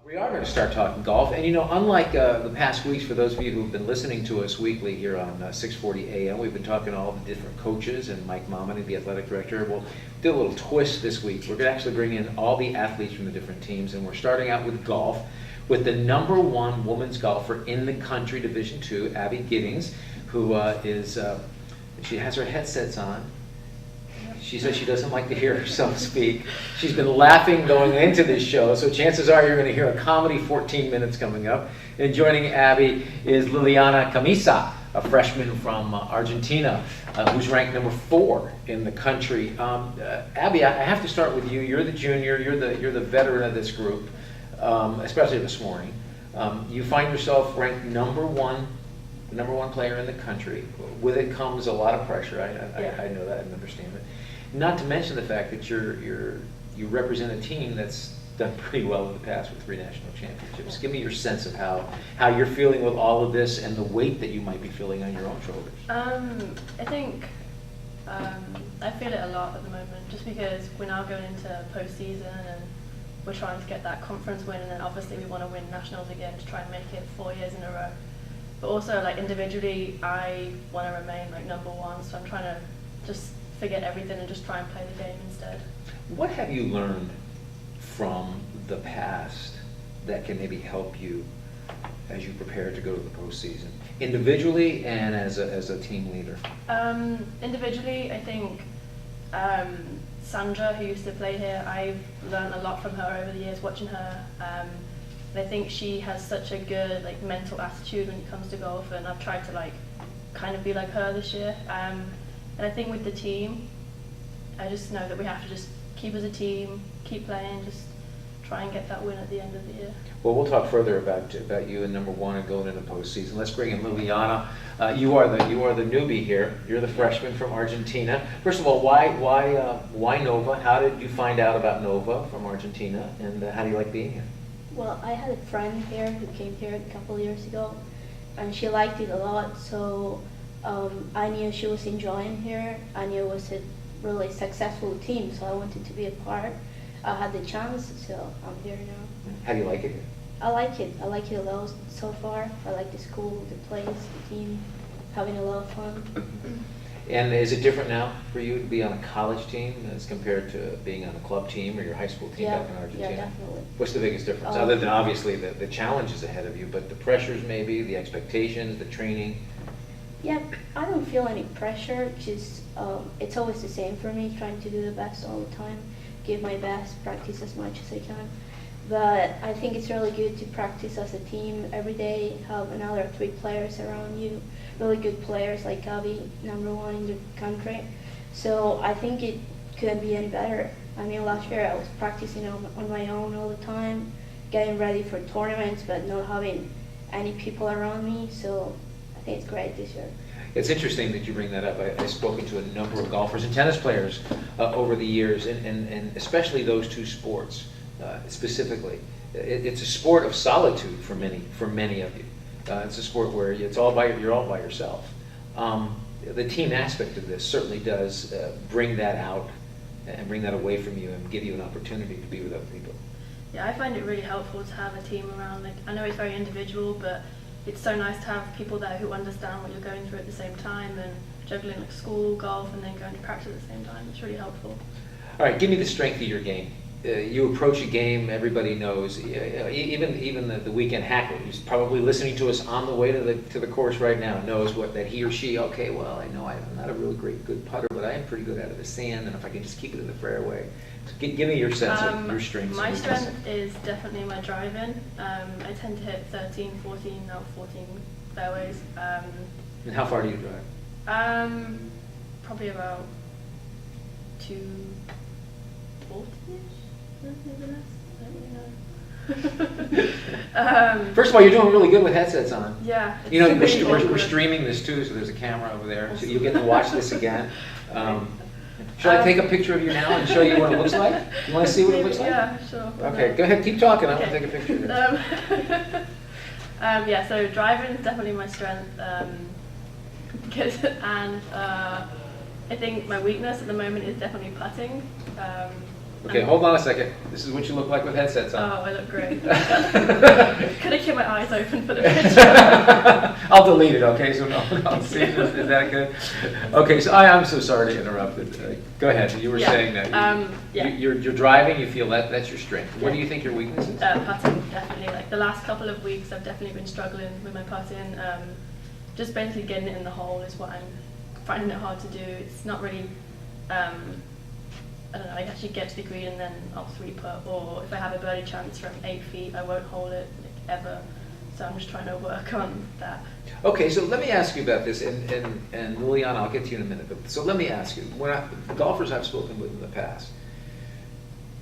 We are going to start talking golf, and unlike the past weeks, for those of you who've been listening to us weekly here on 640 AM, we've been talking to all the different coaches and Mike Momini, the athletic director. We'll do a little twist this week. We're going to actually bring in all the athletes from the different teams, and we're starting out with golf with the #1 women's golfer in the country, Division II, Abby Giddings, who she has her headsets on. She says she doesn't like to hear herself speak. She's been laughing going into this show, so chances are you're going to hear a comedy 14 minutes coming up. And joining Abby is Liliana Camisa, a freshman from Argentina, who's ranked #4 in the country. Abby, I have to start with you. You're the junior. You're the veteran of this group, especially this morning. You find yourself ranked number one player in the country. With it comes a lot of pressure. I know that and understand it. Not to mention the fact that you represent a team that's done pretty well in the past with 3 national championships. Give me your sense of how you're feeling with all of this and the weight that you might be feeling on your own shoulders. I think I feel it a lot at the moment, just because we're now going into postseason and we're trying to get that conference win, and then obviously we want to win nationals again to try and make it 4 years in a row. But also, like, individually, I want to remain like #1, so I'm trying to just forget everything and just try and play the game instead. What have you learned from the past that can maybe help you as you prepare to go to the postseason, individually and as a team leader? Individually, I think Sandra, who used to play here, I've learned a lot from her over the years watching her. And I think she has such a good mental attitude when it comes to golf, and I've tried to kind of be like her this year. And I think with the team, I just know that we have to just keep as a team, keep playing, just try and get that win at the end of the year. Well, we'll talk further about you and #1 and going into postseason. Let's bring in Liliana. You are the newbie here. You're the freshman from Argentina. First of all, why Nova? How did you find out about Nova from Argentina, and how do you like being here? Well, I had a friend here who came here a couple of years ago, and she liked it a lot, so I knew she was enjoying here. I knew it was a really successful team, so I wanted to be a part. I had the chance, so I'm here now. How do you like it here? I like it. I like it a lot so far. I like the school, the place, the team, having a lot of fun. And is it different now for you to be on a college team as compared to being on a club team or your high school team back in Argentina? Yeah, definitely. What's the biggest difference? Other than obviously the challenges ahead of you, but the pressures maybe, the expectations, the training? Yeah, I don't feel any pressure. Just it's always the same for me, trying to do the best all the time, give my best, practice as much as I can. But I think it's really good to practice as a team every day, have another 3 players around you, really good players like Abby, #1 in the country. So I think it couldn't be any better. I mean, last year I was practicing on my own all the time, getting ready for tournaments, but not having any people around me. So I think it's great this year. It's interesting that you bring that up. I've spoken to a number of golfers and tennis players over the years, and especially those two sports specifically. It's a sport of solitude for many of you. It's a sport where you're all by yourself. The team aspect of this certainly does bring that out and bring that away from you and give you an opportunity to be with other people. Yeah, I find it really helpful to have a team around. I know it's very individual, but it's so nice to have people there who understand what you're going through at the same time, and juggling school, golf, and then going to practice at the same time. It's really helpful. All right, give me the strength of your game. You approach a game, everybody knows, even the weekend hacker, who's probably listening to us on the way to the course right now, knows that he or she, okay, well, I know I'm not a really good putter, but I am pretty good out of the sand, and if I can just keep it in the fairway. So give me your sense of your strengths. My strength is definitely my driving. I tend to hit 13, 14, now 14 fairways. And how far do you drive? Probably about 240-ish. Maybe less. I don't really know. First of all, you're doing really good with headsets on. Yeah. We're streaming this too, so there's a camera over there, so you'll get to watch this again. Should I take a picture of you now and show you what it looks like? You want to see what it looks like? Yeah, sure. Okay, go ahead, keep talking. I want to take a picture of it. Yeah, so driving is definitely my strength. And I think my weakness at the moment is definitely putting. Okay, hold on a second. This is what you look like with headsets Oh, on. I look great. Could have kept my eyes open for the picture. I'll delete it, okay, so no one else sees it. Is that good? Okay, so I'm so sorry to interrupt. Go ahead, you were Yeah, saying that. yeah. You're driving, you feel that's your strength. What do you think your weakness is? Putting, definitely. Like the last couple of weeks, I've definitely been struggling with my putting. Just basically getting it in the hole is what I'm finding it hard to do. It's not really, I don't know, I actually get to the green and then I'll 3-putt, or if I have a birdie chance from 8 feet, I won't hole it like, ever. So I'm just trying to work on that. Okay, so let me ask you about this, and Liliana, I'll get to you in a minute. But so let me ask you: the golfers I've spoken with in the past,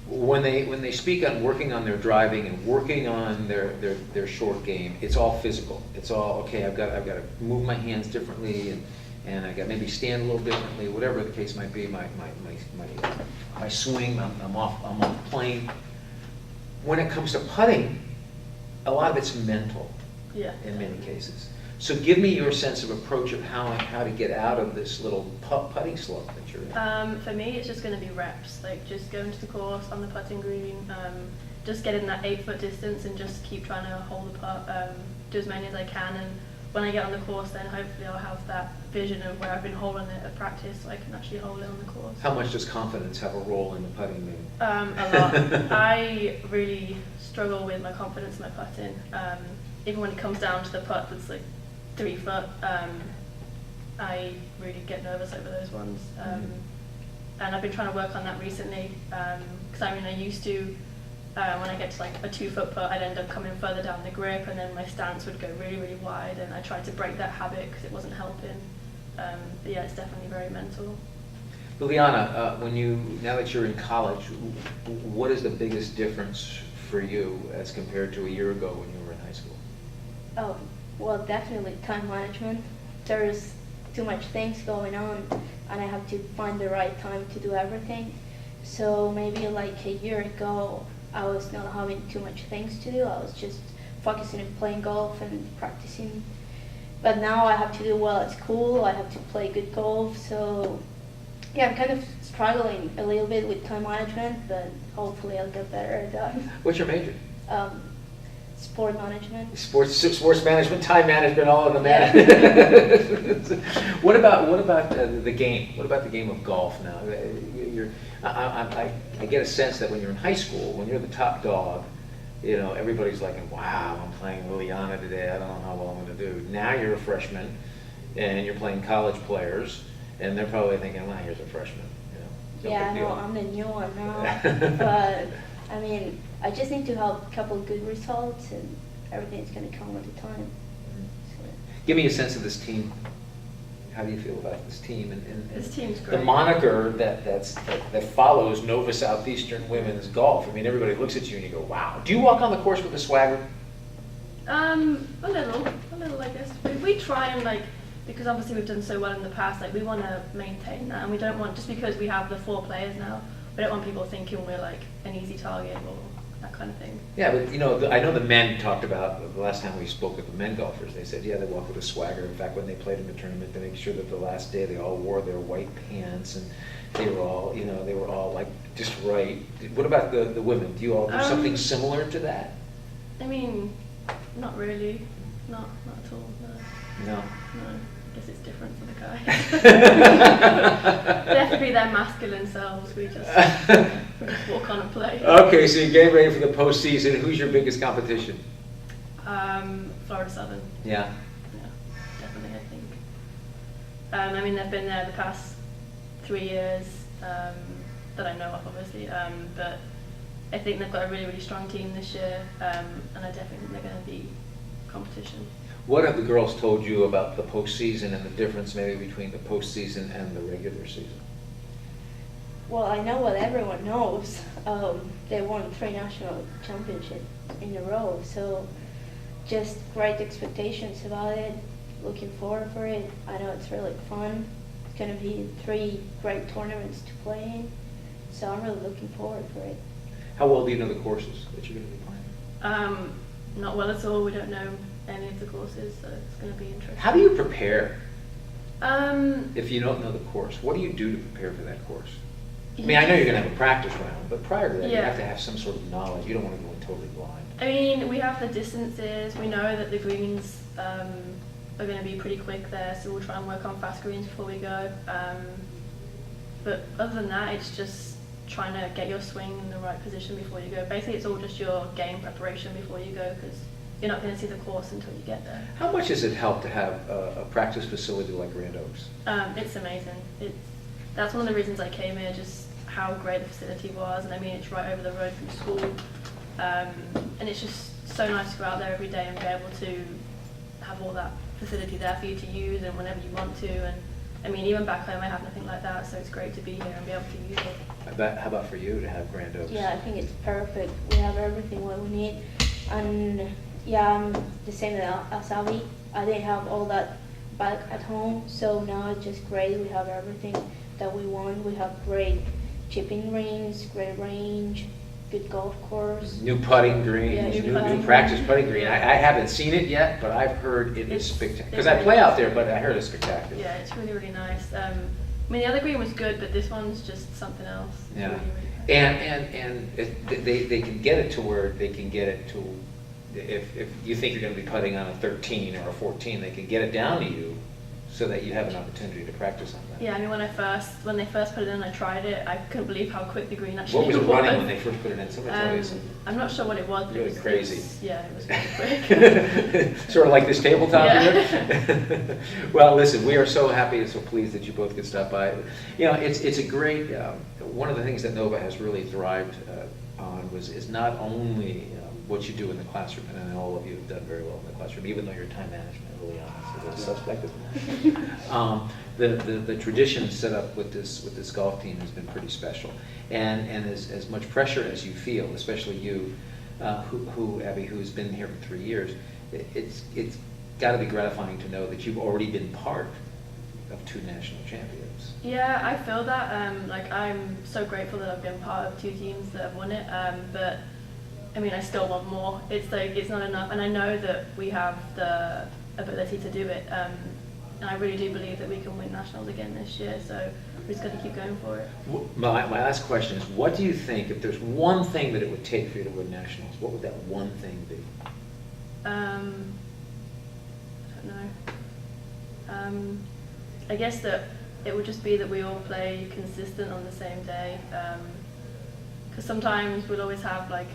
when they speak on working on their driving and working on their short game, it's all physical. It's all okay. I've got to move my hands differently, and I got maybe stand a little differently, whatever the case might be. My swing, I'm off plane. When it comes to putting, a lot of it's mental. Yeah. In many cases. So give me your sense of approach of how to get out of this little putting slump that you're in. For me, it's just going to be reps, like just going to the course on the putting green, just get in that 8-foot distance and just keep trying to hold the putt, do as many as I can, and when I get on the course, then hopefully I'll have that vision of where I've been holding it at practice, so I can actually hold it on the course. How much does confidence have a role in the putting game? A lot. I really struggle with my confidence in my putting. Even when it comes down to the putt that's like 3 foot, I really get nervous over those ones. And I've been trying to work on that recently, because I used to, when I get to like a 2-foot putt, I'd end up coming further down the grip, and then my stance would go really, really wide, and I tried to break that habit because it wasn't helping. But yeah, it's definitely very mental. Liliana, now that you're in college, what is the biggest difference for you as compared to a year ago when you were in high school? Oh, well, definitely time management. There's too much things going on, and I have to find the right time to do everything. So maybe like a year ago, I was not having too much things to do. I was just focusing on playing golf and practicing. But now I have to do well at school. I have to play good golf. So yeah, I'm kind of struggling a little bit with time management, but hopefully I'll get better at that. What's your major? Sport management. Sports management, time management, all of them. Yeah. What about the game? What about the game of golf now? I get a sense that when you're in high school, when you're the top dog, everybody's like, wow, I'm playing Liliana today. I don't know how well I'm going to do. Now you're a freshman, and you're playing college players, and they're probably thinking, well, here's a freshman. Yeah, I know, I'm the new one now. But I mean, I just need to have a couple of good results, and everything's going to come at the time. So. Give me a sense of this team. How do you feel about this team? And This team's great. the moniker that follows Nova Southeastern Women's Golf. I mean, everybody looks at you and you go, wow. Do you walk on the course with a swagger? A little, I guess. We try and because obviously we've done so well in the past, we want to maintain that, and we don't want, just because we have the 4 players now, we don't want people thinking we're like an easy target or that kind of thing. Yeah, but I know the men talked about, the last time we spoke with the men golfers, they said, yeah, they walk with a swagger. In fact, when they played in the tournament, they make sure that the last day they all wore their white pants, and they were all like just right. What about the women? Do you all do something similar to that? I mean, not really. Not at all, no. No. I guess it's different for the guys. They have to be their masculine selves. We just walk on and play. Okay, so you're getting ready for the postseason. Who's your biggest competition? Florida Southern. Yeah. Yeah, definitely, I think. I mean, they've been there the past 3 years that I know of, obviously. But I think they've got a really, really strong team this year, and I definitely think they're going to be competition. What have the girls told you about the postseason and the difference maybe between the postseason and the regular season? Well, I know what everyone knows. They won 3 national championships in a row, so just great expectations about it. Looking forward for it. I know it's really fun. It's going to be 3 great tournaments to play in, so I'm really looking forward for it. How well do you know the courses that you're going to be playing? Not well at all. We don't know any of the courses, so it's going to be interesting. How do you prepare Um, if you don't know the course? What do you do to prepare for that course? I mean, I know you're going to have a practice round, but prior to that, you Yeah. have to have some sort of knowledge. You don't want to go in totally blind. I mean, we have the distances. We know that the greens are going to be pretty quick there, so we'll try and work on fast greens before we go. But other than that, it's just trying to get your swing in the right position before you go. Basically, it's all just your game preparation before you go, because you're not going to see the course until you get there. How much does it help to have a practice facility like Grand Oaks? It's amazing. That's one of the reasons I came here, just how great the facility was. And I mean, it's right over the road from school. And it's just so nice to go out there every day and be able to have all that facility there for you to use and whenever you want to. And I mean, even back home I have nothing like that, so it's great to be here and be able to use it. How about for you to have Grand Oaks? Yeah, I think it's perfect. We have everything what we need. And yeah, I'm the same as Abby. I didn't have all that back at home, so now it's just great. We have everything that we want. We have great chipping range, great range, good golf course. New putting green, Yeah, new practice putting green. I haven't seen it yet, but I've heard it is spectacular. Because I play out there, but I heard it's spectacular. Yeah, it's really, really nice. I mean, the other green was good, but this one's just something else. It's Yeah. really, really nice. And they can get it to where they can get it to, if you think you're going to be putting on a 13 or a 14, they can get it down to you so that you have an opportunity to practice on that. Yeah, I mean, when they first put it in, I tried it. I couldn't believe how quick the green actually What was it running when they first put it in? Somebody tell me something. I'm not sure what it was, but Really it was crazy. Yeah, it was really quick. Sort of like this tabletop Yeah. here. Well, listen, we are so happy and so pleased that you both could stop by. You know, it's a great, one of the things that Nova has really thrived on is not only what you do in the classroom, and I know all of you have done very well in the classroom, even though your time management, really honest, is suspect of the tradition set up with this golf team has been pretty special, and as much pressure as you feel, especially you, Abby, who's been here for 3 years, it's got to be gratifying to know that you've already been part of 2 national champions. Yeah, I feel that. Like, I'm so grateful that I've been part of 2 teams that have won it. But I mean, I still want more. It's like it's not enough, and I know that we have the ability to do it. And I really do believe that we can win nationals again this year. So we just got to keep going for it. My last question is, what do you think, if there's one thing that it would take for you to win nationals, what would that one thing be? I don't know. I guess that it would just be that we all play consistent on the same day. Because sometimes we'll always have like,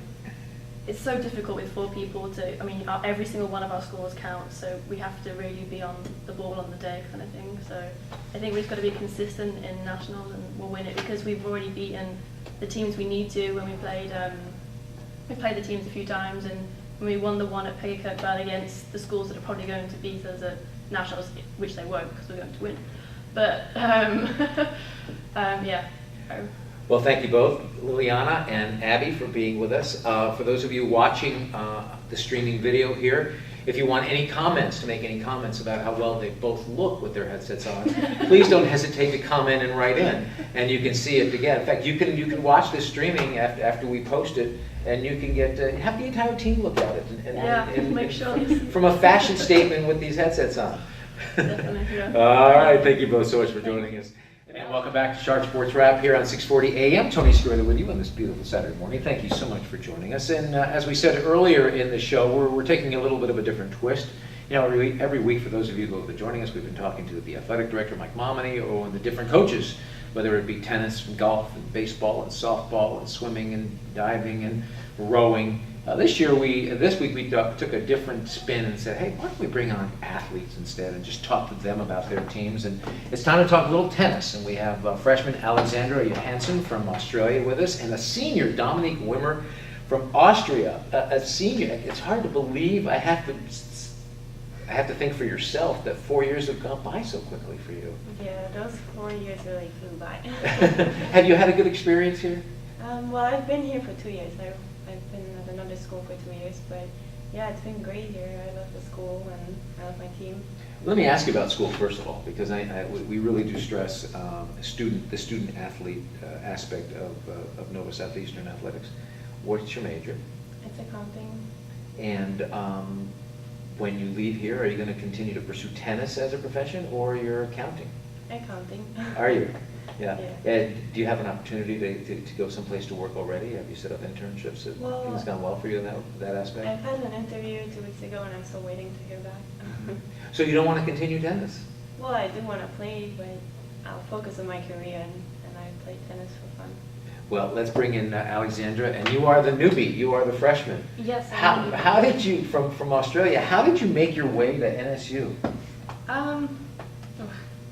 it's so difficult with 4 people to, I mean, every single one of our scores counts, so we have to really be on the ball on the day kind of thing. So I think we've just got to be consistent in nationals and we'll win it, because we've already beaten the teams we need to when we played the teams a few times, and when we won the one at Peggy Kirkbell against the schools that are probably going to beat us at nationals, which they won't because we're going to win. But yeah. Well, thank you both, Liliana and Abby, for being with us. For those of you watching the streaming video here, if you want any comments, to make any comments about how well they both look with their headsets on, please don't hesitate to comment and write in, and you can see it again. In fact, you can watch this streaming after we post it, and you can get have the entire team look at it and make sure from a fashion statement with these headsets on. Definitely, yeah. All right, thank you both so much for joining us. And welcome back to Sharp Sports Wrap here on 640 AM. Tony Segreto with you on this beautiful Saturday morning. Thank you so much for joining us. And as we said earlier in the show, we're taking a little bit of a different twist. You know, every week, for those of you who have been joining us, we've been talking to the athletic director, Mike Momini, or the different coaches, whether it be tennis and golf and baseball and softball and swimming and diving and rowing. This week we took a different spin and said, hey, why don't we bring on athletes instead and just talk to them about their teams? And it's time to talk a little tennis. And we have freshman Alexandra Johansson from Australia with us, and a senior, Dominique Wimmer from Austria. A senior. It's hard to believe. I have to think for yourself that 4 years have gone by so quickly for you. Yeah, those 4 years really flew by. Have you had a good experience here? Well, I've been here for 2 years. I've been at another school for 2 years, but yeah, it's been great here. I love the school and I love my team. Let me ask you about school first of all, because we really do stress the student athlete aspect of Nova Southeastern athletics. What's your major? It's accounting. And when you leave here, are you going to continue to pursue tennis as a profession, or you're accounting? Accounting. Are you? Yeah. Yeah. And do you have an opportunity to go someplace to work already? Have you set up internships? Have Well, things gone well for you in that aspect? I've had an interview 2 weeks ago, and I'm still waiting to hear back. So you don't want to continue tennis? Well, I do want to play, but I'll focus on my career, and I play tennis for fun. Well, let's bring in Alexandra, and you are the newbie. You are the freshman. Yes. I'm How did you from Australia? How did you make your way to NSU?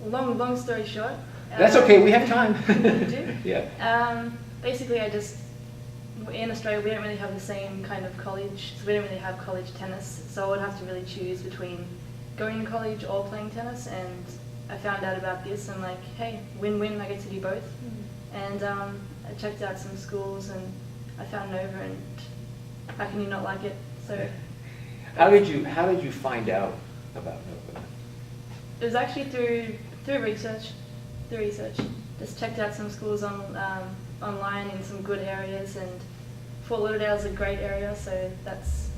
Long story short. That's okay. We have time. You do? Yeah. Basically, in Australia, we don't really have the same kind of college, so we don't really have college tennis, so I would have to really choose between going to college or playing tennis, and I found out about this, and like, hey, win-win, I get to do both. And I checked out some schools, and I found Nova, and how can you not like it? So How did you find out about Nova? it was actually through research. Just checked out some schools online in some good areas, and Fort Lauderdale is a great area, so that's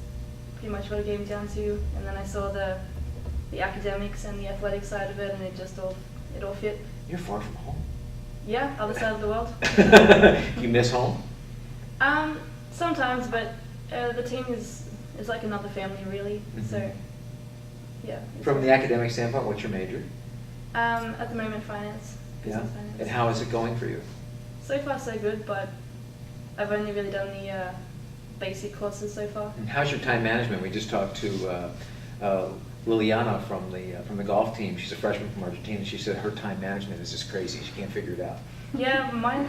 pretty much what it came down to. And then I saw the academics and the athletic side of it, and it all fit. You're far from home. Yeah, other side of the world. You miss home? Sometimes, but the team is like another family, really. Mhm. So yeah. From the academic standpoint, what's your major? At the moment, finance. Yeah. Business finance. And how is it going for you? So far, so good, but I've only really done the basic courses so far. And how's your time management? We just talked to Liliana from the golf team. She's a freshman from Argentina. She said her time management is just crazy. She can't figure it out. Yeah, mine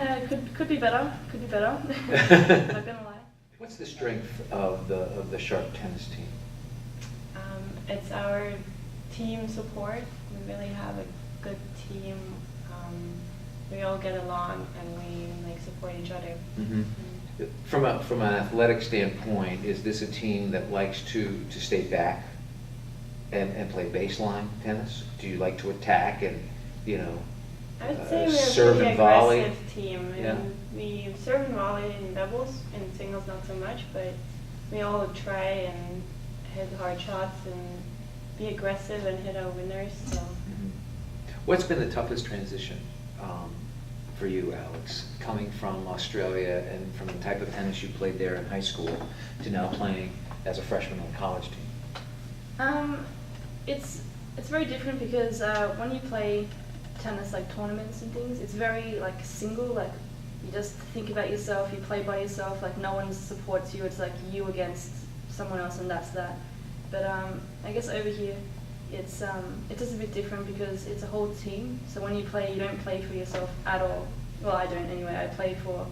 could be better. Could be better. Not gonna lie. What's the strength of the Sharp tennis team? It's our team support. We really have a good team. We all get along, and we support each other. Mm-hmm. From an athletic standpoint, is this a team that likes to stay back and play baseline tennis? Do you like to attack and I would say we're a serve pretty and volley? aggressive team. Yeah. And we serve and volley in doubles, in singles not so much, but we all try and hit hard shots and be aggressive and hit our winners. So. Mhm. What's been the toughest transition for you, Alex, coming from Australia and from the type of tennis you played there in high school to now playing as a freshman on a college team? It's very different because when you play tennis, like tournaments and things, it's very like single. Like you just think about yourself, you play by yourself. Like no one supports you. It's like you against someone else, and that's that. But I guess over here, it's just a bit different because it's a whole team. So when you play, you don't play for yourself at all. Well, I don't anyway. I play for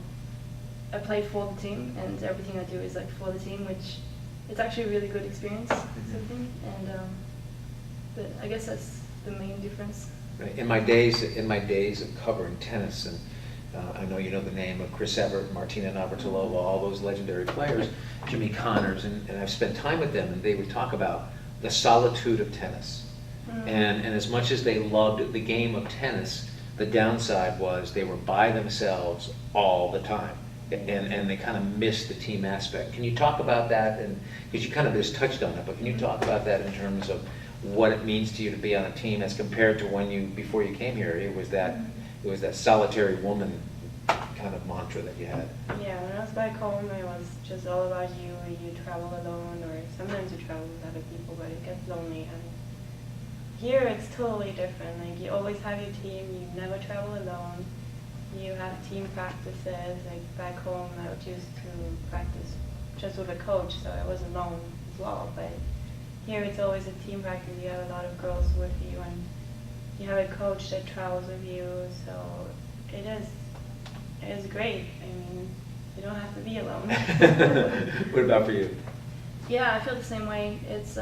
the team, and everything I do is like for the team, which it's actually a really good experience, sort of thing. And but I guess that's the main difference. Right. In my days of covering tennis, and I know you know the name of Chris Evert, Martina Navratilova, all those legendary players, Jimmy Connors, and I've spent time with them, and they would talk about the solitude of tennis. And as much as they loved the game of tennis, the downside was they were by themselves all the time. And they kind of missed the team aspect. Can you talk about that? And because you kind of just touched on it, but can you talk about that in terms of what it means to you to be on a team as compared to before you came here? It was that solitary woman kind of mantra that you had. Yeah, when I was back home, it was just all about you. You travel alone, or sometimes you travel with other people, but it gets lonely. And here, it's totally different. Like you always have your team. You never travel alone. You have team practices. Like back home, I would used to practice just with a coach, so I was alone as well. But here, it's always a team practice. You have a lot of girls with you, and you have a coach that travels with you. So it is great. I mean, you don't have to be alone. What about for you? Yeah, I feel the same way. It's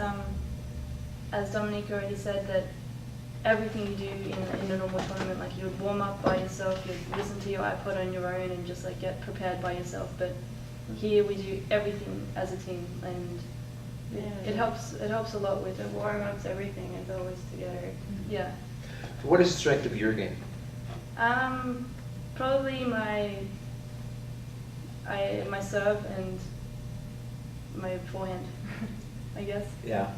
as Dominique already said, that everything you do in a normal tournament, like you would warm up by yourself, you'd listen to your iPod on your own and just like get prepared by yourself. But here we do everything as a team, and it helps a lot with The warm-ups, everything is always together. Yeah. What is the strength of your game? Probably my serve and my forehand, I guess. Yeah.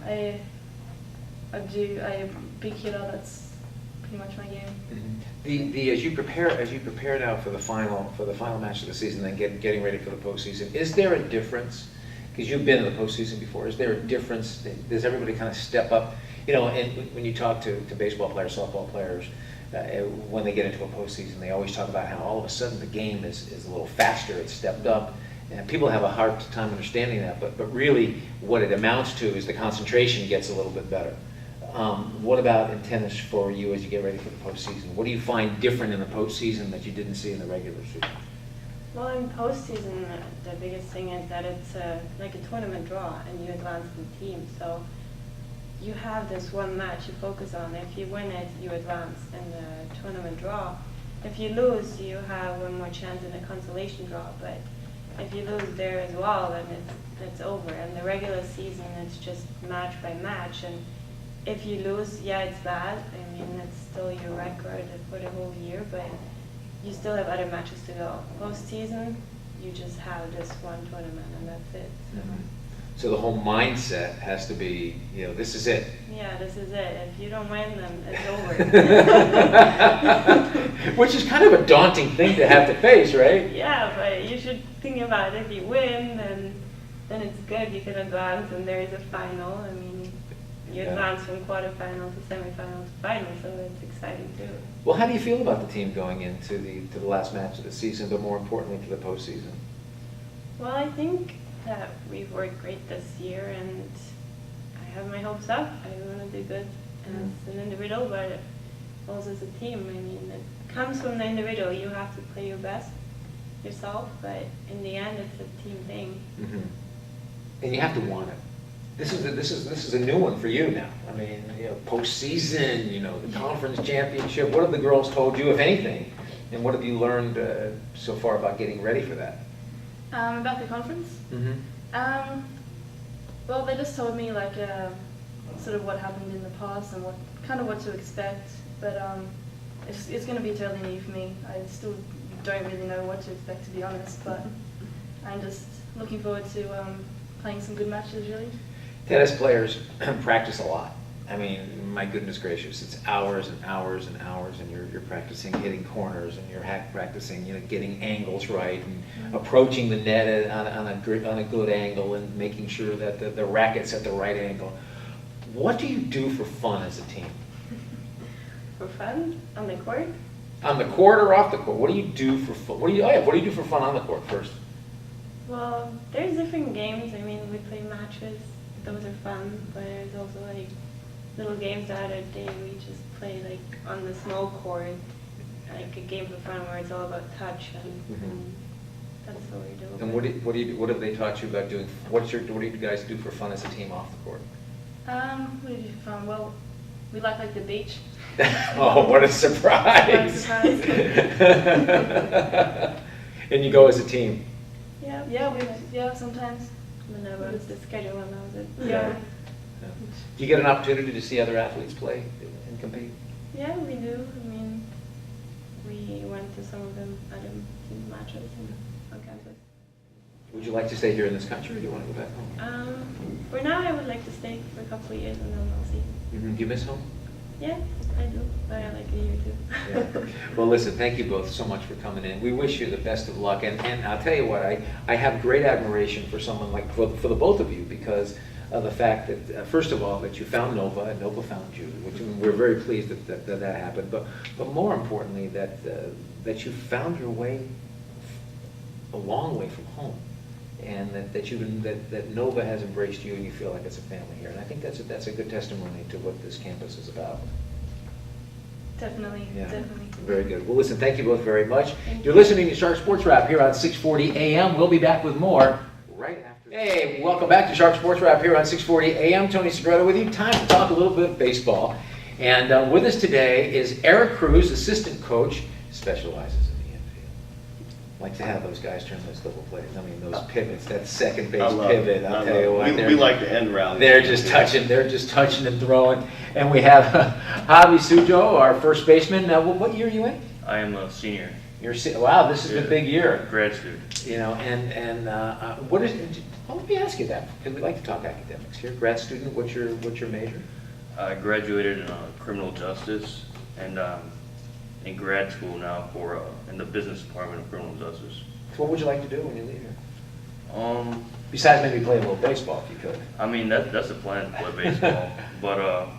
I'm a big hitter that's pretty much my game. As you prepare now for the final match of the season, then getting ready for the postseason, is there a difference? Because you've been in the postseason before. Is there a difference? Does everybody kind of step up? You know, and when you talk to baseball players, softball players, when they get into a postseason, they always talk about how all of a sudden the game is a little faster. It's stepped up. And people have a hard time understanding that, but really what it amounts to is the concentration gets a little bit better. What about in tennis for you as you get ready for the postseason? What do you find different in the postseason that you didn't see in the regular season? Well, in postseason, the biggest thing is that it's like a tournament draw, and you advance the team. So you have this one match you focus on. If you win it, you advance in the tournament draw. If you lose, you have one more chance in a consolation draw. But if you lose there as well, then it's over. In the regular season, it's just match by match. And if you lose, yeah, it's bad. I mean, it's still your record for the whole year, but you still have other matches to go. Postseason, you just have this one tournament, and that's it. So the whole mindset has to be, you know, this is it. Yeah, this is it. If you don't win, then it's over. Which is kind of a daunting thing to have to face, right? Yeah, but you should think about it. If you win, then it's good. You can advance, and there is a final. I mean, you advance from quarterfinal to semifinal to final, so it's exciting too. Well, how do you feel about the team going into the last match of the season, but more importantly to the postseason? Well, I think that we've worked great this year, and I have my hopes up. I want to do good as an individual, but also as a team. I mean, it comes from the individual. You have to play your best yourself, but in the end, it's a team thing. And you have to want it. This is a new one for you now. I mean, you know, postseason, you know, the conference championship. What have the girls told you, if anything, and what have you learned so far about getting ready for that? About the conference? Well, they just told me like sort of what happened in the past and what to expect. But it's going to be totally new for me. I still don't really know what to expect, to be honest. But I'm just looking forward to playing some good matches, really. Tennis players practice a lot. I mean, my goodness gracious, it's hours and hours and hours, and you're practicing hitting corners, and you're practicing, you know, getting angles right, and approaching the net on a good angle, and making sure that the racket's at the right angle. What do you do for fun as a team? For fun? On the court? On the court or off the court? What do you do for fun? What do you do for fun on the court first? Well, there's different games. I mean, we play matches. Those are fun, but there's also like little games the other day we just play like on the small court, like a game for fun where it's all about touch, and that's what we do. And what have they taught you about doing? What do you guys do for fun as a team off the court? What do you do for fun? Well, we like the beach. Oh, what a surprise! And you go as a team. Yeah, sometimes. Whenever it's the schedule allows it. Yeah. Do you get an opportunity to see other athletes play and compete? Yeah, we do. I mean, we went to some of them other team matches on campus. Would you like to stay here in this country, or do you want to go back home? For now, I would like to stay for a couple of years, and then I'll see. Do you miss home? Yeah, I do. But I like it here too. Yeah. Well, listen, thank you both so much for coming in. We wish you the best of luck. And I'll tell you what, I have great admiration for someone like, for the both of you, because of the fact that, first of all, that you found Nova, and Nova found you, which we're very pleased that happened. But more importantly, that you found your way a long way from home. And that Nova has embraced you, and you feel like it's a family here. And I think that's a good testimony to what this campus is about. Definitely, definitely. Very good. Well, listen, thank you both very much. You're listening to Sharp Sports Wrap here on 640 AM. We'll be back with more right after. Hey, welcome back to Sharp Sports Wrap here on 640 AM. Tony Segreto with you. Time to talk a little bit of baseball. And with us today is Eric Cruz, assistant coach, specializes in the infield. Like to have those guys turn those double plays. I mean, those pivots, that second base pivot. I'll tell you what. We like the end rally. They're just touching and throwing. And we have Javi Sujo, our first baseman. What year are you in? I am a senior. Wow, this is a big year. Grad student. You know, and what is? Well, let me ask you that, because we like to talk academics here. Grad student, what's your major? I graduated in criminal justice and in grad school now for in the business department of criminal justice. So what would you like to do when you leave here? Besides Besides maybe play a little baseball if you could. I mean, that's the plan, to play baseball. But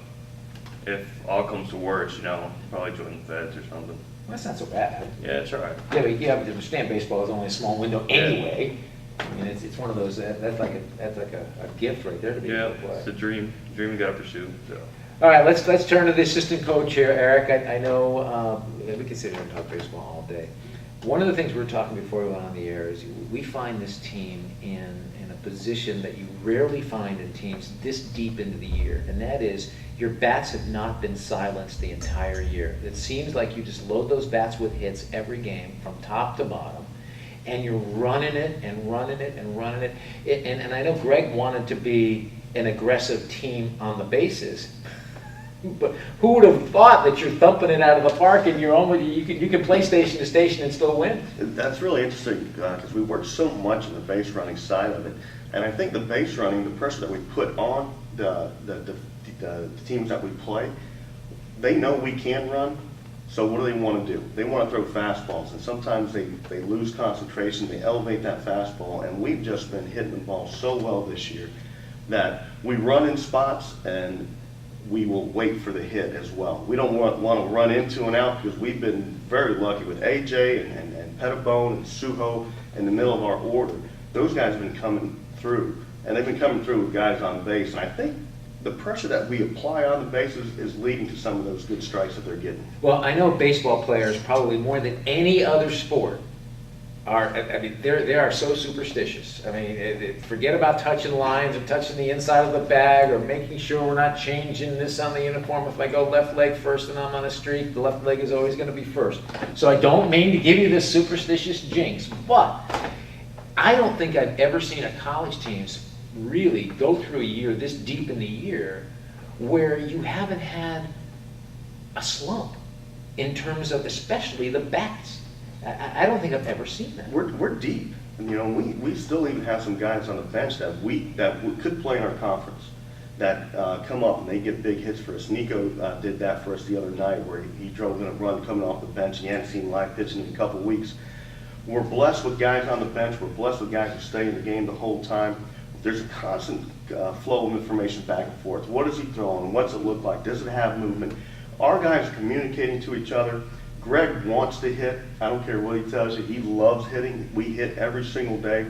if all comes to worst, probably join the Feds or something. Well, that's not so bad. Yeah, it's all right. Yeah, but you have to understand baseball is only a small window anyway. I mean, it's one of those, that's like a gift right there to be Yeah, able to play. it's a dream you got to pursue. So. All right, let's turn to the assistant coach here, Eric. I know we can sit here and talk baseball all day. One of the things we were talking before we went on the air is we find this team in a position that you rarely find in teams this deep into the year, and that is your bats have not been silenced the entire year. It seems like you just load those bats with hits every game from top to bottom, and you're running it and running it and running it. And I know Greg wanted to be an aggressive team on the bases, but who would have thought that you're thumping it out of the park and you can play station to station and still win? That's really interesting because we work so much on the base running side of it, and I think the base running, the pressure that we put on the teams that we play, they know we can run. So what do they want to do? They want to throw fastballs, and sometimes they lose concentration, they elevate that fastball, and we've just been hitting the ball so well this year that we run in spots and we will wait for the hit as well. We don't want to run into an out because we've been very lucky with AJ and Pettibone and Suho in the middle of our order. Those guys have been coming through, and they've been coming through with guys on base, and I think the pressure that we apply on the bases is leading to some of those good strikes that they're getting. Well, I know baseball players probably more than any other sport they are so superstitious. I mean, forget about touching lines and touching the inside of the bag or making sure we're not changing this on the uniform. If I go left leg first and I'm on a streak, the left leg is always going to be first. So I don't mean to give you this superstitious jinx, but I don't think I've ever seen a college team really go through a year this deep in the year where you haven't had a slump in terms of especially the bats. I don't think I've ever seen that. We're deep. We still even have some guys on the bench that we could play in our conference that come up and they get big hits for us. Nico did that for us the other night where he drove in a run coming off the bench. He hadn't seen live pitching in a couple of weeks. We're blessed with guys on the bench. We're blessed with guys who stay in the game the whole time. There's a constant flow of information back and forth. What is he throwing? What's it look like? Does it have movement? Our guys are communicating to each other. Greg wants to hit. I don't care what he tells you. He loves hitting. We hit every single day.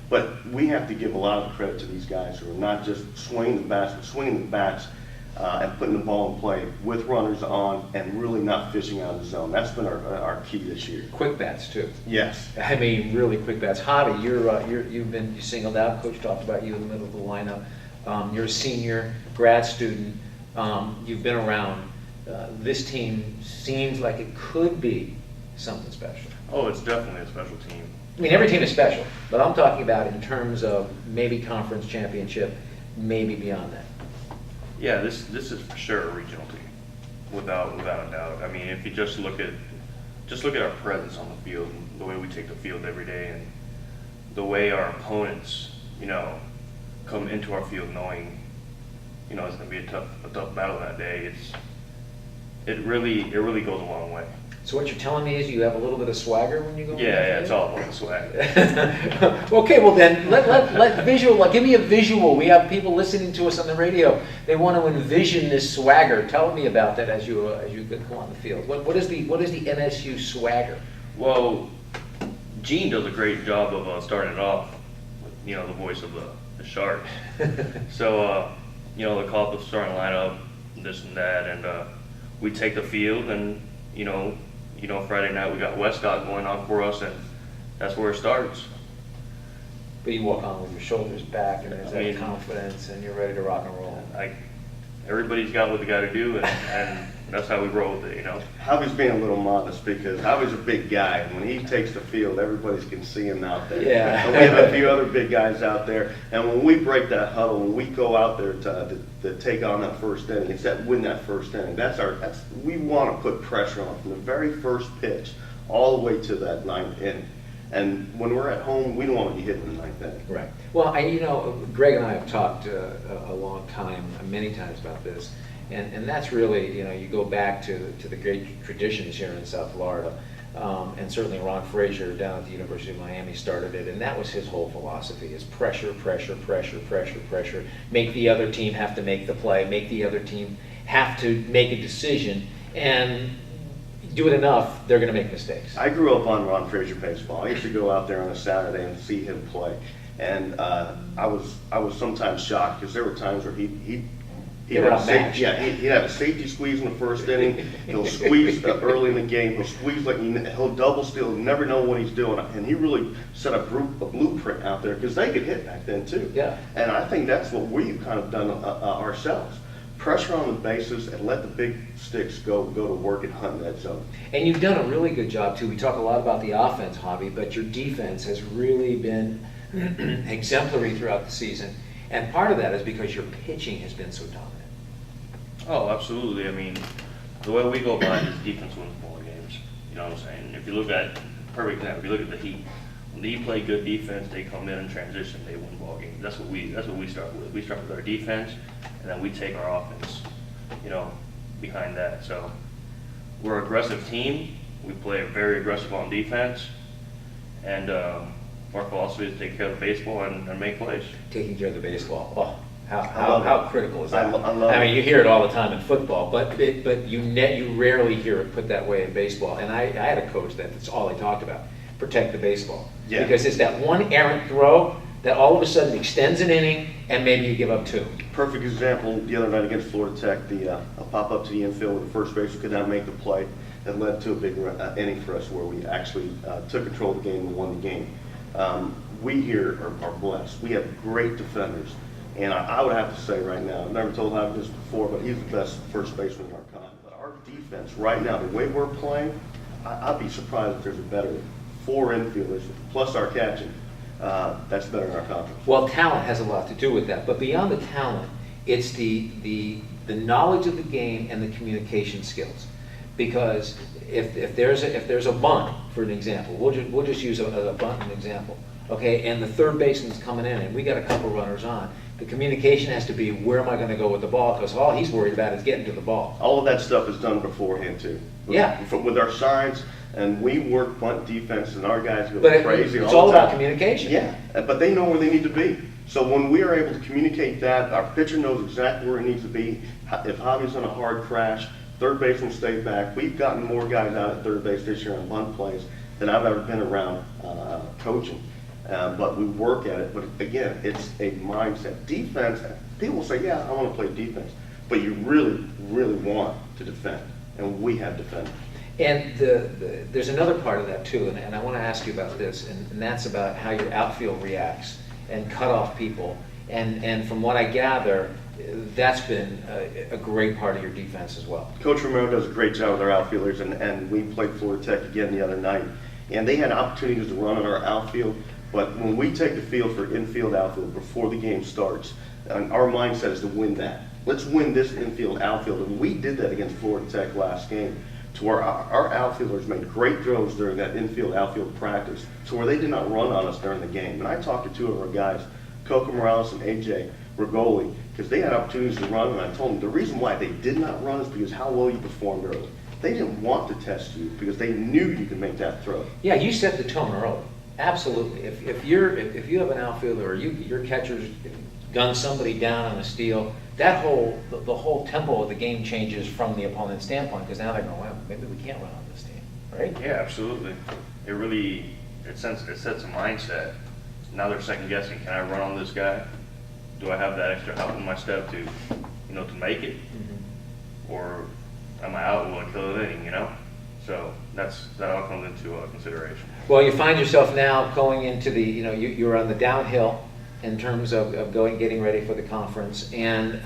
But we have to give a lot of credit to these guys who are not just swinging the bats, but swinging the bats and putting the ball in play with runners on and really not fishing out of the zone. That's been our key this year. Quick bats too. Yes. I mean, really quick bats. Javi, you've been singled out. Coach talked about you in the middle of the lineup. You're a senior, grad student. You've been around. This team seems like it could be something special. Oh, it's definitely a special team. I mean, every team is special, but I'm talking about in terms of maybe conference championship, maybe beyond that. Yeah, this is for sure a regional team, without a doubt. I mean, if you just look at our presence on the field, and the way we take the field every day, and the way our opponents, come into our field knowing, it's going to be a tough battle that day. It really goes a long way. So what you're telling me is you have a little bit of swagger when you go. Yeah, it's all about the swag. Okay, well then let visual. Give me a visual. We have people listening to us on the radio. They want to envision this swagger. Tell me about that as you go on the field. What is the NSU swagger? Well, Gene does a great job of starting it off with the voice of the shark. So the call up the starting lineup, this and that, and we take the field and Friday night we got Westcott going on for us, and that's where it starts. But you walk on with your shoulders back, and there's that confidence, and you're ready to rock and roll. Everybody's got what they got to do, and that's how we roll with it, Javi's being a little modest because Javi's a big guy. And when he takes the field, everybody can see him out there. Yeah. And we have a few other big guys out there. And when we break that huddle, when we go out there to take on that first inning, it's win that first inning. We want to put pressure on from the very first pitch all the way to that ninth inning. And when we're at home, we don't want to be hitting the ninth inning. Right. Well, Greg and I have talked a long time, many times about this, And that's really, you go back to the great traditions here in South Florida. And certainly Ron Frazier down at the University of Miami started it, and that was his whole philosophy, is pressure, pressure, pressure, pressure, pressure. Make the other team have to make the play, make the other team have to make a decision, and do it enough, they're going to make mistakes. I grew up on Ron Frazier baseball. I used to go out there on a Saturday and see him play, and I was sometimes shocked because there were times where he'd have a safety squeeze in the first inning. He'll squeeze early in the game. He'll squeeze he'll double steal. You never know what he's doing, and he really set a blueprint out there because they could hit back then too. Yeah. And I think that's what we've kind of done ourselves. Pressure on the bases and let the big sticks go to work and hunt that zone. And you've done a really good job too. We talk a lot about the offense, Javi, but your defense has really been exemplary throughout the season. And part of that is because your pitching has been so dominant. Oh, absolutely. I mean, the way we go about it is defense wins ball games. You know what I'm saying? If you look at, perfect example, if you look at the Heat, when the Heat play good defense, they come in and transition, they win ball games. That's what we start with. We start with our defense, and then we take our offense, behind that. So we're an aggressive team. We play very aggressive on defense, and our philosophy is to take care of the baseball and make plays. Taking care of the baseball. Oh, how critical is that? I love I mean, it. you hear it all the time in football, but you rarely hear it put that way in baseball. And I had a coach that's all he talked about: protect the baseball. Yeah. Because it's that one errant throw that all of a sudden extends an inning, and maybe you give up two. Perfect example the other night against Florida Tech, a pop up to the infield where the first baseman could not make the play that led to a big inning for us where we actually took control of the game and won the game. We here are blessed. We have great defenders. And I would have to say right now, I've never told him this before, but he's the best first baseman in our conference. But our defense right now, the way we're playing, I'd be surprised if there's a better 4 infielders, plus our catching, that's better in our conference. Well, talent has a lot to do with that, but beyond the talent, it's the knowledge of the game and the communication skills. Because if there's a bunt, for an example, we'll just use a bunt as an example, okay, and the third baseman's coming in, and we got a couple runners on. The communication has to be, where am I going to go with the ball? Because all he's worried about is getting to the ball. All of that stuff is done beforehand too. Yeah. With our signs, and we work bunt defense, and our guys go But crazy it's all all the time. about communication. Yeah, but they know where they need to be. So when we are able to communicate that, our pitcher knows exactly where he needs to be. If Javi's on a hard crash, third baseman stay back. We've gotten more guys out at third base this year on bunt plays than I've ever been around coaching. But we work at it. But again, it's a mindset. Defense, people say, yeah, I want to play defense. But you really, really want to defend. And we have defenders. And there's another part of that too, and I want to ask you about this, and that's about how your outfield reacts and cut off people. And from what I gather, that's been a great part of your defense as well. Coach Romero does a great job with our outfielders, and we played Florida Tech again the other night. And they had opportunities to run in our outfield, but when we take the field for infield outfield before the game starts, our mindset is to win that. Let's win this infield outfield, and we did that against Florida Tech last game, to where our outfielders made great throws during that infield outfield practice, to where they did not run on us during the game. And I talked to 2 of our guys, Coco Morales and AJ Rigoli, because they had opportunities to run, and I told them the reason why they did not run is because how well you performed early. They didn't want to test you because they knew you could make that throw. Yeah, you set the tone early. Absolutely. If you have an outfielder or your catcher's gun somebody down on a steal, the whole tempo of the game changes from the opponent's standpoint, because now they're going, well, maybe we can't run on this team, right? Yeah, absolutely. It sets a mindset. Now they're second guessing. Can I run on this guy? Do I have that extra help in my step to make it? Mm-hmm. Or am I out? Will I kill an inning? So that all comes into consideration. Well, you find yourself now going into you're on the downhill in terms of getting ready for the conference, and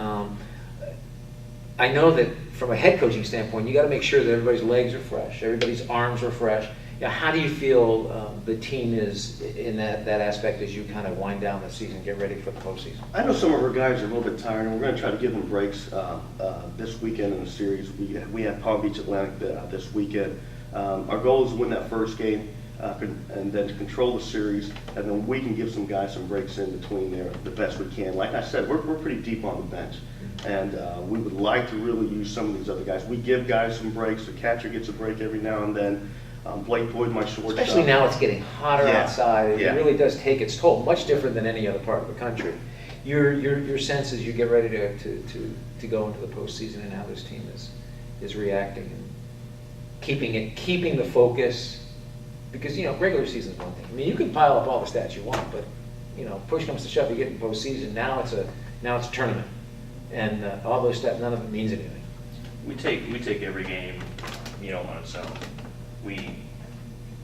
I know that from a head coaching standpoint, you got to make sure that everybody's legs are fresh, everybody's arms are fresh. How do you feel the team is in that aspect as you kind of wind down the season, get ready for the postseason? I know some of our guys are a little bit tired, and we're going to try to give them breaks this weekend in the series. We have Palm Beach Atlantic this weekend. Our goal is to win that first game. and then to control the series, and then we can give some guys some breaks in between there the best we can. Like I said, we're pretty deep on the bench, and we would like to really use some of these other guys. We give guys some breaks. The catcher gets a break every now and then. Blake Boyd, my shortstop. Especially now it's getting hotter Yeah, outside. yeah. It really does take its toll, much different than any other part of the country. Your sense as you get ready to go into the postseason and how this team is reacting and keeping the focus, because regular season is one thing. I mean, you can pile up all the stats you want, but push comes to shove, you get in postseason. Now it's a tournament, and all those stats, none of it means anything. We take every game, on its own.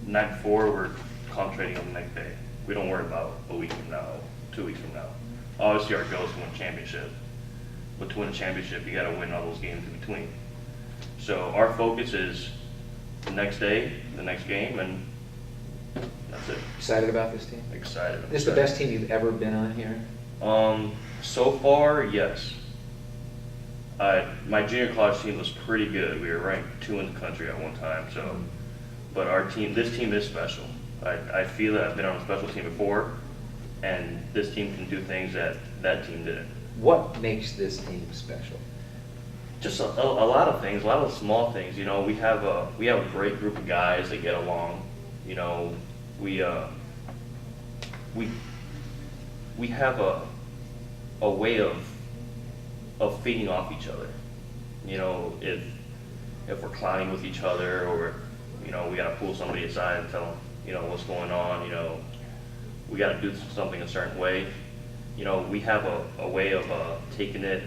Night before, we're concentrating on the next day. We don't worry about a week from now, 2 weeks from now. Obviously, our goal is to win a championship. But to win a championship, you got to win all those games in between. So our focus is the next day, the next game, and that's it. Excited about this team? Excited. This is the best team you've ever been on here? So far, yes. My junior college team was pretty good. We were ranked 2 in the country at one time. So, but this team is special. I feel that I've been on a special team before, and this team can do things that team didn't. What makes this team special? Just a lot of things, a lot of small things. We have a great group of guys that get along. We have a way of feeding off each other. If we're clowning with each other, or we got to pull somebody aside and tell them what's going on. We got to do something a certain way. We have a way of taking it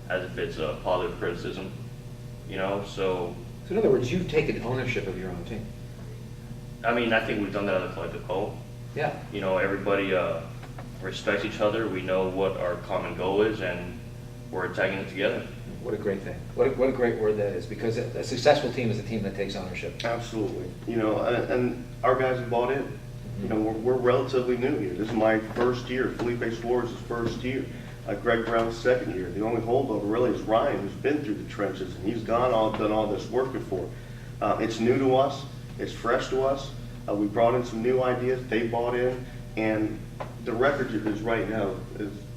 as if it's a positive criticism. So in other words, you've taken ownership of your own team. I mean, I think we've done that as a collective whole. Yeah. Everybody respects each other. We know what our common goal is, and we're attacking it together. What a great thing. What a great word that is, because a successful team is a team that takes ownership. Absolutely. And our guys have bought in. We're relatively new here. This is my first year. Felipe Suarez's first year. Greg Brown's second year. The only holdover really is Ryan, who's been through the trenches, and he's done all this work before. It's new to us. It's fresh to us. We brought in some new ideas. They bought in, and the record is right now.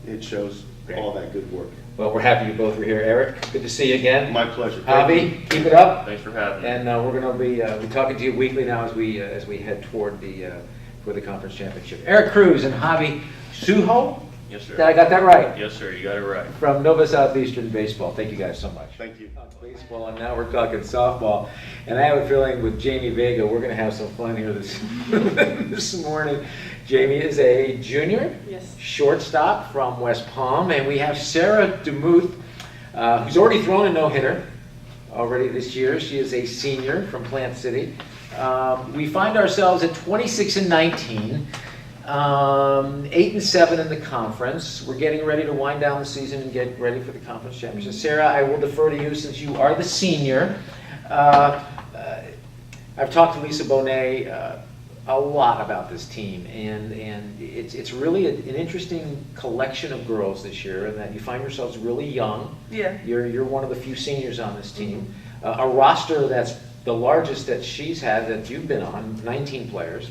It shows all that good work. Well, we're happy you both were here. Eric, good to see you again. My pleasure. Javi, keep it up. Thanks for having me. And we're going to be talking to you weekly now as we head toward the conference championship. Eric Cruz and Javi Sujo. Yes, sir. Did I got that right? Yes, sir. You got it right. From Nova Southeastern Baseball. Thank you guys so much. Thank you. Baseball, and now we're talking softball. And I have a feeling with Jamie Vega, we're going to have some fun here this morning. Jamie is a junior, Yes. shortstop from West Palm, and we have Sarah DeMuth, who's already thrown a no-hitter already this year. She is a senior from Plant City. We find ourselves at 26-19. 8-7 in the conference. We're getting ready to wind down the season and get ready for the conference championship. Sarah, I will defer to you since you are the senior. I've talked to Lisa Bonet a lot about this team, and it's really an interesting collection of girls this year, and that you find yourselves really young. Yeah. You're one of the few seniors on this team. A roster that's the largest that she's had, that you've been on, 19 players.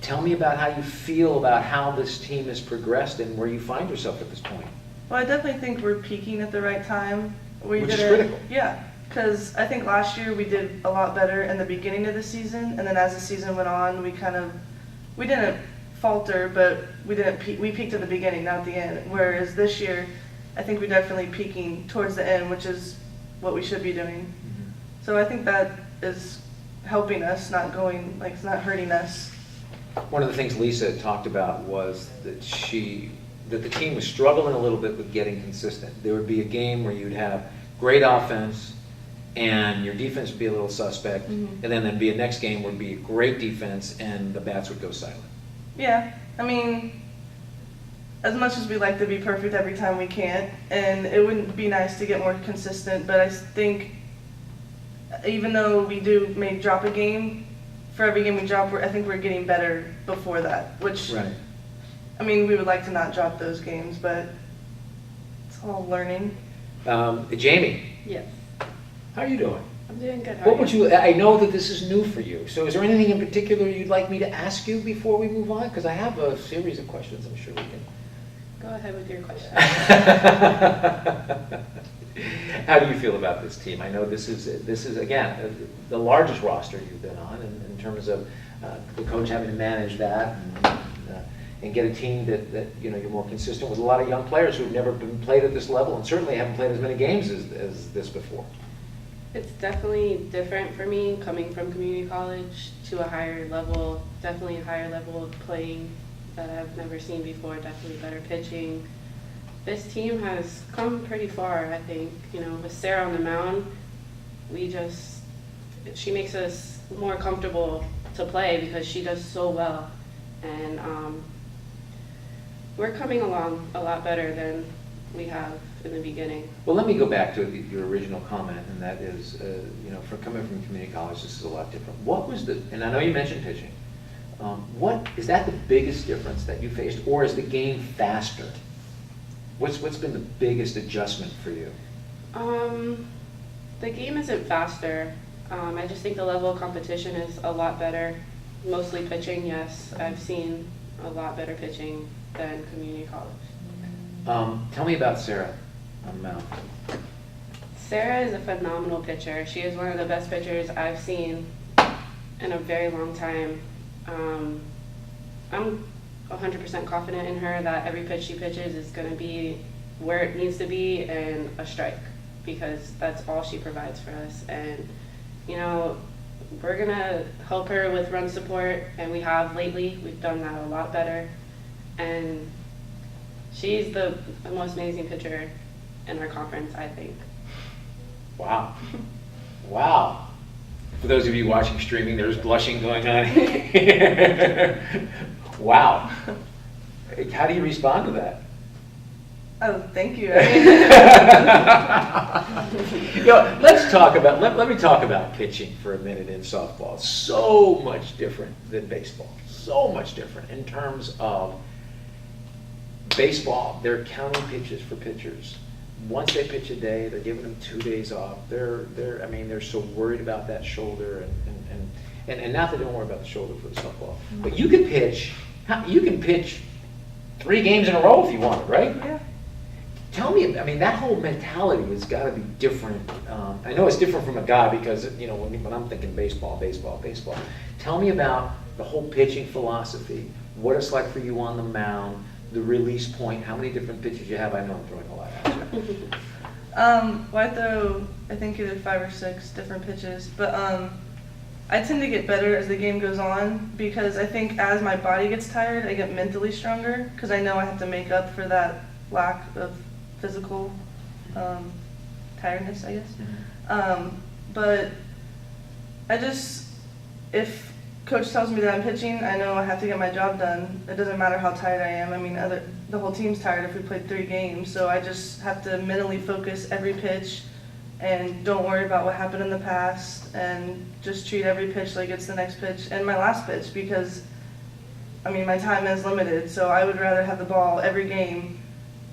Tell me about how you feel about how this team has progressed and where you find yourself at this point. Well, I definitely think we're peaking at the right time. Which is critical. Yeah, because I think last year we did a lot better in the beginning of the season, and then as the season went on, we didn't falter, but we peaked at the beginning, not the end. Whereas this year, I think we're definitely peaking towards the end, which is what we should be doing. Mm-hmm. So I think that is helping us, it's not hurting us. One of the things Lisa talked about was that the team was struggling a little bit with getting consistent. There would be a game where you'd have great offense and your defense would be a little suspect, and then there'd be a next game where it'd be great defense and the bats would go silent. Yeah, I mean, as much as we like to be perfect every time we can't, and it wouldn't be nice to get more consistent, but I think even though we may drop a game, for every game we drop, I think we're getting better before that, which, Right. I mean, we would like to not drop those games, but it's all learning. Jamie, Yes. how are you doing? I'm doing good. How What are would you, I know that this is new for you, so is there anything in particular you'd like me to ask you before we move on? Because I have a series of questions I'm sure we can. Go ahead with your question. How do you feel about this team? I know this is again, the largest roster you've been on in terms of the coach having to manage that and get a team that you know, you're more consistent with a lot of young players who've never been played at this level and certainly haven't played as many games as this before. It's definitely different for me coming from community college to a higher level, definitely a higher level of playing that I've never seen before, definitely better pitching. This team has come pretty far, I think. You know, with Sarah on the mound, she makes us more comfortable to play because she does so well. And we're coming along a lot better than we have in the beginning. Well, let me go back to your original comment, and that is, you know, coming from community college, this is a lot different. What was and I know you mentioned pitching, what, is that the biggest difference that you faced, or is the game faster? What's been the biggest adjustment for you? The game isn't faster. I just think the level of competition is a lot better. Mostly pitching, yes. I've seen a lot better pitching than community college. Tell me about Sarah on the mound. Sarah is a phenomenal pitcher. She is one of the best pitchers I've seen in a very long time. I'm 100% confident in her that every pitch she pitches is going to be where it needs to be and a strike, because that's all she provides for us. And, you know, we're going to help her with run support, and we have lately. We've done that a lot better. And she's the most amazing pitcher in our conference, I think. Wow. Wow. For those of you watching streaming, there's blushing going on here. Wow. How do you respond to that? Oh, thank you. You know, let's talk about, let me talk about pitching for a minute in softball. It's so much different than baseball. So much different in terms of baseball. They're counting pitches for pitchers. Once they pitch a day, they're giving them 2 days off. They're so worried about that shoulder and not that they don't worry about the shoulder for the softball. But you can pitch 3 games in a row if you want, right? Yeah. Tell me, I mean, that whole mentality has got to be different. I know it's different from a guy because, you know, when I'm thinking baseball. Tell me about the whole pitching philosophy, what it's like for you on the mound, the release point, how many different pitches you have. I know I'm throwing a lot at you. Well, I throw, I think, either 5 or 6 different pitches, but I tend to get better as the game goes on because I think as my body gets tired, I get mentally stronger because I know I have to make up for that lack of physical tiredness, I guess. But if coach tells me that I'm pitching, I know I have to get my job done. It doesn't matter how tired I am. I mean, the whole team's tired if we played 3 games, so I just have to mentally focus every pitch and don't worry about what happened in the past and just treat every pitch like it's the next pitch and my last pitch because, I mean, my time is limited, so I would rather have the ball every game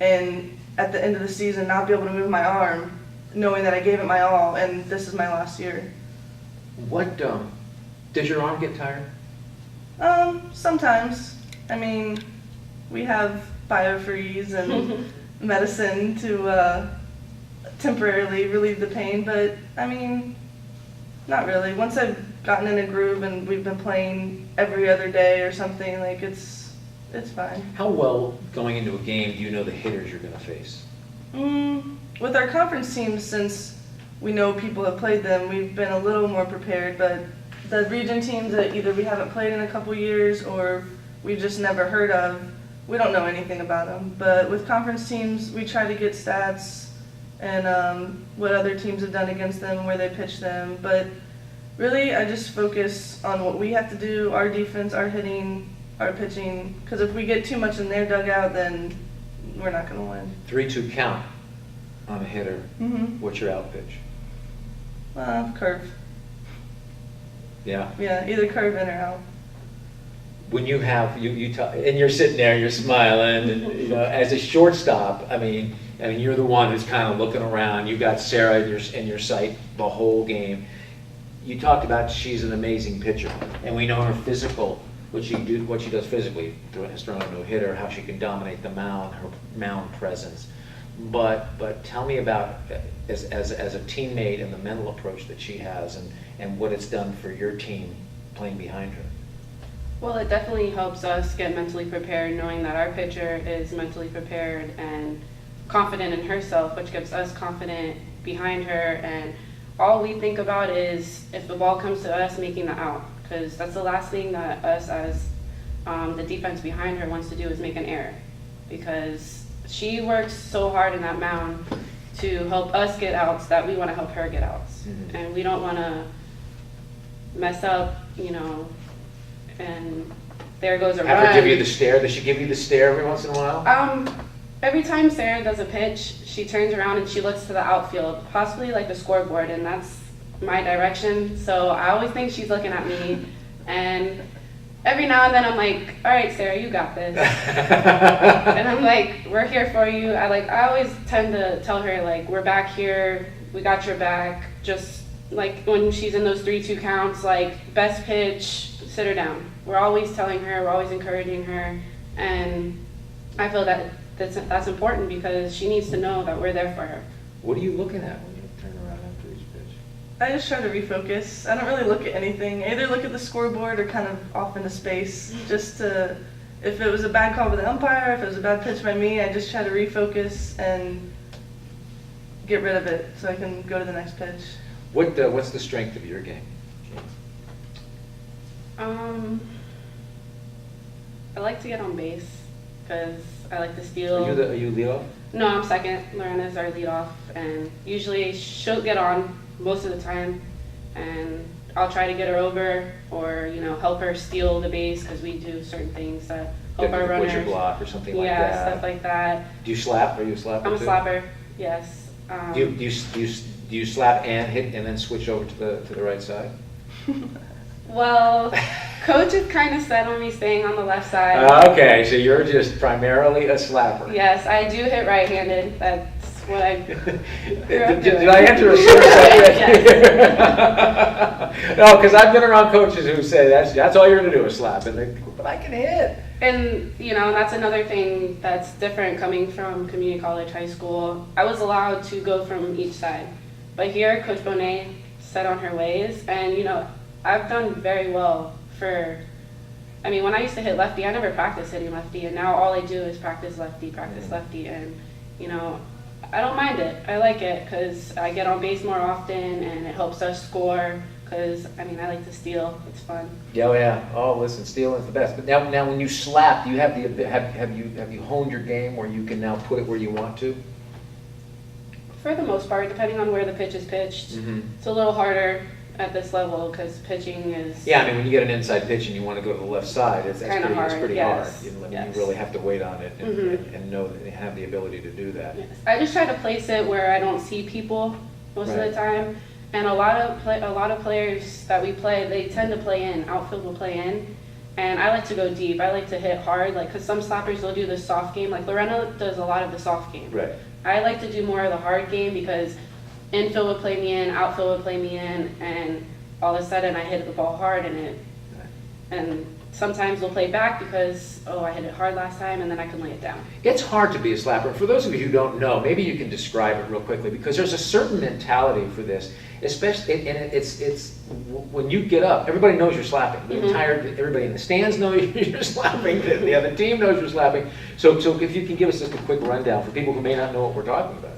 and at the end of the season not be able to move my arm knowing that I gave it my all and this is my last year. What, does your arm get tired? Sometimes. I mean, we have biofreeze and medicine to temporarily relieve the pain, but I mean, not really. Once I've gotten in a groove and we've been playing every other day or something, like it's fine. How well, going into a game, do you know the hitters you're going to face? With our conference teams, since we know people have played them, we've been a little more prepared, but the region teams that either we haven't played in a couple years or we've just never heard of, we don't know anything about them. But with conference teams, we try to get stats and what other teams have done against them, where they pitch them. But really, I just focus on what we have to do, our defense, our hitting, our pitching, because if we get too much in their dugout, then we're not going to win. 3-2 count on a hitter. Mm-hmm. What's your out pitch? Curve. Yeah. Yeah, either curve in or out. When you have and you're sitting there, you're smiling, and you know, as a shortstop, I mean, I mean, you're the one who's kind of looking around. You got Sarah in your sight the whole game. You talked about she's an amazing pitcher, and we know her physical, what she does physically, has thrown a no-hitter, how she can dominate the mound, her mound presence. But tell me about as a teammate and the mental approach that she has, and what it's done for your team playing behind her. Well, it definitely helps us get mentally prepared, knowing that our pitcher is mentally prepared and confident in herself, which gives us confident behind her. And all we think about is if the ball comes to us, making the out, because that's the last thing that us as the defense behind her wants to do is make an error, because she works so hard in that mound to help us get outs that we want to help her get outs. Mm-hmm. And we don't want to mess up, and there goes a run. Have her give you the stare? Does she give you the stare every once in a while? Every time Sarah does a pitch, she turns around and she looks to the outfield, possibly like the scoreboard, and that's my direction. So I always think she's looking at me, and every now and then I'm like, all right, Sarah, you got this. And I'm like, we're here for you. I always tend to tell her, like, we're back here, we got your back. Just like when she's in those 3-2 counts, like, best pitch, sit her down. We're always telling her, we're always encouraging her, and I feel that that's important because she needs to know that we're there for her. What are you looking at when you turn around after each pitch? I just try to refocus. I don't really look at anything. I either look at the scoreboard or kind of off into space. Just to, if it was a bad call by the umpire, if it was a bad pitch by me, I just try to refocus and get rid of it so I can go to the next pitch. What's the strength of your game? I like to get on base because I like to steal. Are you leadoff? No, I'm second. Lorena's our leadoff, and usually she'll get on most of the time, and I'll try to get her over or help her steal the base because we do certain things that help our runners. Butcher block or something like that. Yeah, stuff like that. Do you slap? Are you a slapper? I'm a too? slapper. Yes. Do you slap and hit and then switch over to the right side? Well, coach is kind of set on me staying on the left side. Okay, so you're just primarily a slapper. Yes, I do hit right-handed. That's what I grew up Did I enter a service? Yes. No, because I've been around coaches who say that's all you're going to do is slap, but I can hit. And that's another thing that's different coming from community college, high school. I was allowed to go from each side, but here Coach Bonet set on her ways, and I've done very well when I used to hit lefty, I never practiced hitting lefty, and now all I do is practice lefty, and I don't mind it. I like it because I get on base more often, and it helps us score. Because I like to steal. It's fun. Yeah. Oh, listen, stealing's the best. But now, when you slap, do you have you honed your game where you can now put it where you want to? For the most part, depending on where the pitch is pitched, It's a little harder at this level because pitching is. Yeah, when you get an inside pitch and you want to go to the left side, it's pretty hard. Yes. You really have to wait on it and know that you have the ability to do that. Yes. I just try to place it where I don't see people most of the time. And a lot of players that we play, they tend to play in. Outfield will play in. And I like to go deep. I like to hit hard, because some stoppers will do the soft game. Like Lorena does a lot of the soft game. Right. I like to do more of the hard game because infield would play me in, outfield would play me in, and all of a sudden I hit the ball hard in it. And sometimes we'll play back because, I hit it hard last time, and then I can lay it down. It's hard to be a slapper. For those of you who don't know, maybe you can describe it real quickly, because there's a certain mentality for this, especially, and it's when you get up, everybody knows you're slapping. Everybody in the stands knows you're slapping. The other team knows you're slapping. So if you can give us just a quick rundown for people who may not know what we're talking about.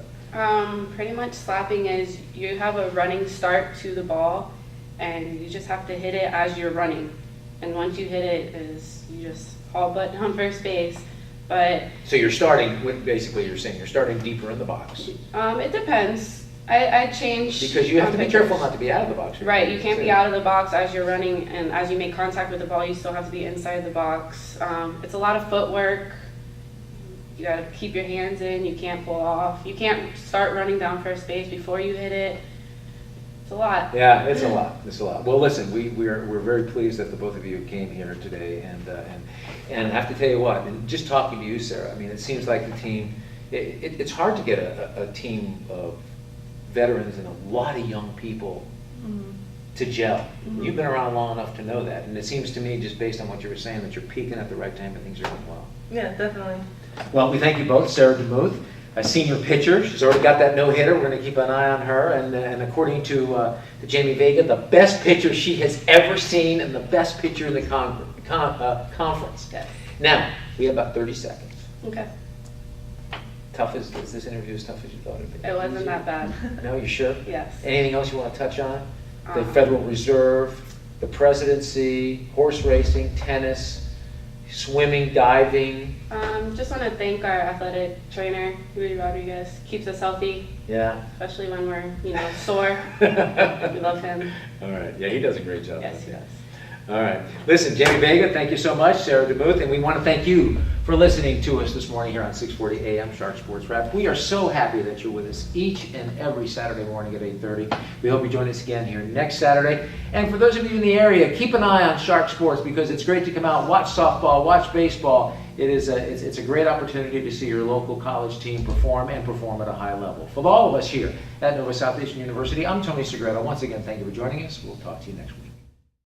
Pretty much slapping is you have a running start to the ball, and you just have to hit it as you're running. And once you hit it, you just haul butt on first base. But so you're starting with, basically you're saying you're starting deeper in the box. It depends. I change. Because you have to be careful not to be out of the box. Right, you can't be out of the box as you're running, and as you make contact with the ball, you still have to be inside the box. It's a lot of footwork. You gotta keep your hands in, you can't pull off. You can't start running down first base before you hit it. It's a lot. Yeah, it's a lot. It's a lot. Well, listen, we're very pleased that the both of you came here today, and I have to tell you what, and just talking to you, Sarah, it seems like the team it's hard to get a team of veterans and a lot of young people to gel. You've been around long enough to know that, and it seems to me, just based on what you were saying, that you're peaking at the right time and things are going well. Yeah, definitely. Well, we thank you both. Sarah DeMuth, a senior pitcher. She's already got that no-hitter. We're going to keep an eye on her. And according to Jamie Vega, the best pitcher she has ever seen and the best pitcher in the conference. Yes. Now, we have about 30 seconds. Okay. Is this interview as tough as you thought it would be? It wasn't that bad. No, you sure? Yes. Anything else you want to touch on? The Um, Federal Reserve, the presidency, horse racing, tennis, swimming, diving. Just want to thank our athletic trainer, Rudy Rodriguez. Keeps us healthy, Yeah. especially when we're, sore. We love him. All right. Yeah, he does a great job. Yes, he does. All right. Listen, Jamie Vega, thank you so much. Sarah DeMuth, and we want to thank you for listening to us this morning here on 640 AM Shark Sports Wrap. We are so happy that you're with us each and every Saturday morning at 8:30. We hope you join us again here next Saturday. And for those of you in the area, keep an eye on Shark Sports because it's great to come out, watch softball, watch baseball. It's a great opportunity to see your local college team perform and perform at a high level. For all of us here at Nova Southeastern University, I'm Tony Segreto. Once again, thank you for joining us. We'll talk to you next week.